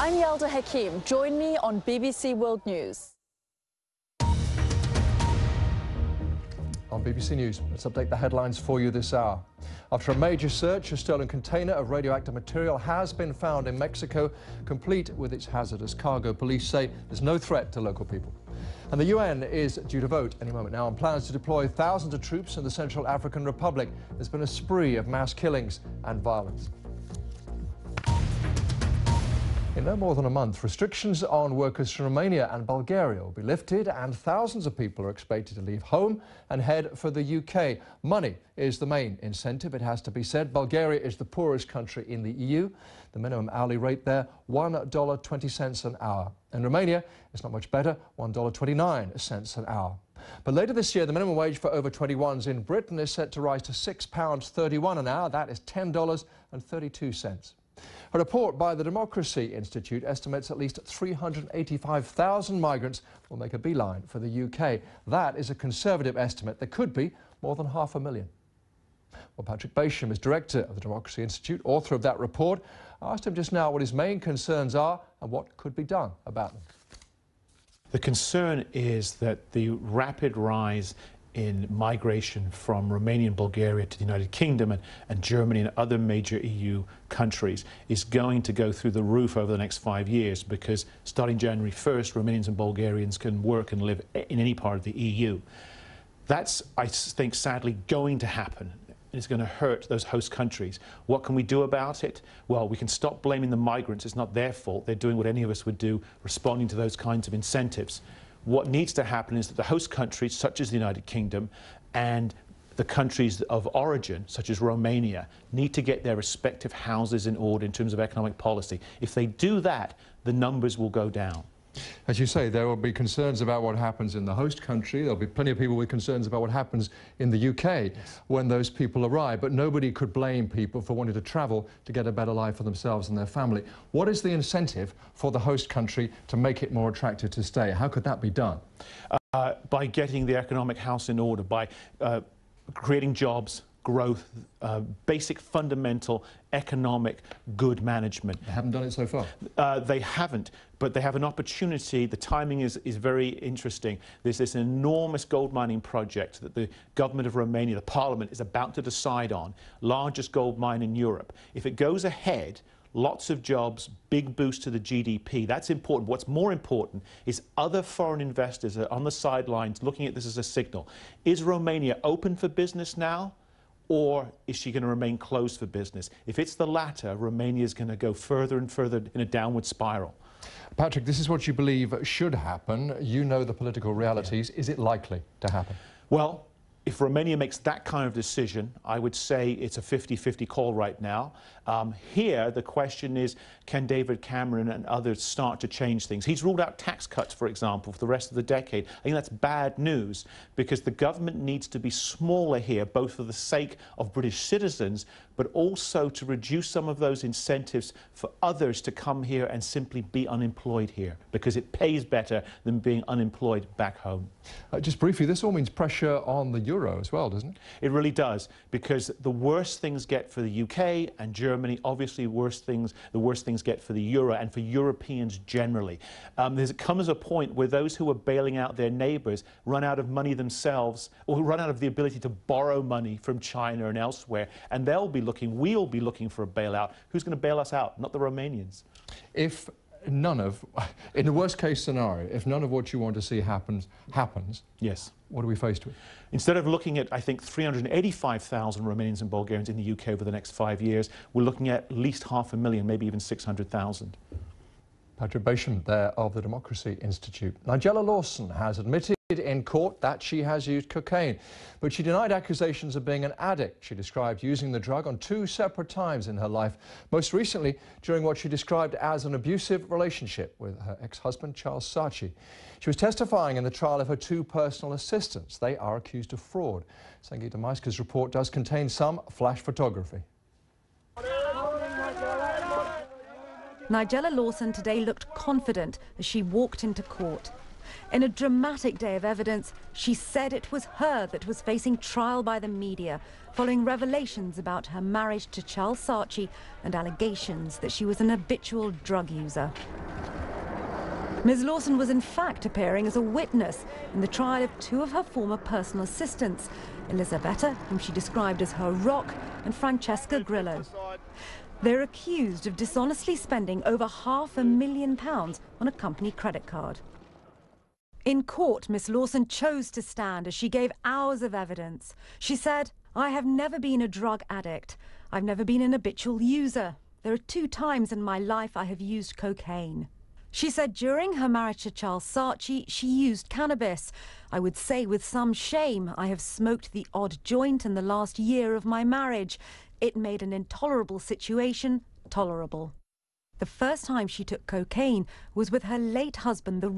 I'm Yelda Hakim. Join me on BBC World News. On BBC News, let's update the headlines for you this hour. After a major search, a stolen container of radioactive material has been found in Mexico, complete with its hazardous cargo. Police say there's no threat to local people. And the UN is due to vote any moment now on plans to deploy thousands of troops in the Central African Republic. There's been a spree of mass killings and violence. In no more than a month, restrictions on workers from Romania and Bulgaria will be lifted, and thousands of people are expected to leave home and head for the UK. Money is the main incentive, it has to be said. Bulgaria is the poorest country in the EU. The minimum hourly rate there, $1.20 an hour. In Romania, it's not much better, $1.29 an hour. But later this year, the minimum wage for over 21s in Britain is set to rise to £6.31 an hour. That is $10.32. A report by the Democracy Institute estimates at least 385,000 migrants will make a beeline for the UK. That is a conservative estimate. There could be more than 500,000. Well, Patrick Basham is director of the Democracy Institute, author of that report. I asked him just now what his main concerns are and what could be done about them. The concern is that the rapid rise in migration from Romania and Bulgaria to the United Kingdom and Germany and other major EU countries is going to go through the roof over the next 5 years, because starting January 1st, Romanians and Bulgarians can work and live in any part of the EU. That's, I think, sadly going to happen. It's going to hurt those host countries. What can we do about it? Well, we can stop blaming the migrants. It's not their fault. They're doing what any of us would do, responding to those kinds of incentives. What needs to happen is that the host countries, such as the United Kingdom, and the countries of origin, such as Romania, need to get their respective houses in order in terms of economic policy. If they do that, the numbers will go down. As you say, there will be concerns about what happens in the host country. There'll be plenty of people with concerns about what happens in the UK when those people arrive. But nobody could blame people for wanting to travel to get a better life for themselves and their family. What is the incentive for the host country to make it more attractive to stay? How could that be done? By getting the economic house in order, by creating jobs, growth, basic fundamental economic good management. They haven't done it so far. They haven't, but they have an opportunity. The timing is very interesting. There's this enormous gold mining project that the government of Romania, the parliament, is about to decide on, largest gold mine in Europe. If it goes ahead, lots of jobs, big boost to the GDP. That's important. What's more important is other foreign investors are on the sidelines looking at this as a signal. Is Romania open for business now? Or is she going to remain closed for business? If it's the latter, Romania is going to go further and further in a downward spiral. Patrick, this is what you believe should happen. You know the political realities. Yeah. Is it likely to happen? Well, if Romania makes that kind of decision, I would say it's a 50-50 call right now. Here, the question is, can David Cameron and others start to change things? He's ruled out tax cuts, for example, for the rest of the decade. I think that's bad news, because the government needs to be smaller here, both for the sake of British citizens, but also to reduce some of those incentives for others to come here and simply be unemployed here, because it pays better than being unemployed back home. Just briefly, this all means pressure on the euro as well, doesn't it? It really does, because the worse things get for the UK and Germany, obviously the worse things get for the euro and for Europeans generally. There comes a point where those who are bailing out their neighbours run out of money themselves, or run out of the ability to borrow money from China and elsewhere, and we'll be looking for a bailout. Who's going to bail us out? Not the Romanians. If none of, in the worst case scenario, if none of what you want to see happens, yes, what are we faced with? Instead of looking at, I think, 385,000 Romanians and Bulgarians in the UK over the next 5 years, we're looking at least 500,000, maybe even 600,000. Patrick Basham there of the Democracy Institute. Nigella Lawson has admitted in court that she has used cocaine, but she denied accusations of being an addict. She described using the drug on 2 separate times in her life, most recently during what she described as an abusive relationship with her ex-husband Charles Saatchi. She was testifying in the trial of her 2 personal assistants. They are accused of fraud. Sangeeta Maiska's report does contain some flash photography. Nigella Lawson today looked confident as she walked into court. In a dramatic day of evidence, she said it was her that was facing trial by the media, following revelations about her marriage to Charles Saatchi and allegations that she was an habitual drug user. Ms. Lawson was in fact appearing as a witness in the trial of two of her former personal assistants, Elisabetta, whom she described as her rock, and Francesca Grillo. They're accused of dishonestly spending over £500,000 on a company credit card. In court, Miss Lawson chose to stand as she gave hours of evidence. She said, "I have never been a drug addict. I've never been an habitual user. There are 2 times in my life I have used cocaine." She said during her marriage to Charles Saatchi, she used cannabis. "I would say with some shame, I have smoked the odd joint in the last year of my marriage. It made an intolerable situation tolerable." The first time she took cocaine was with her late husband, the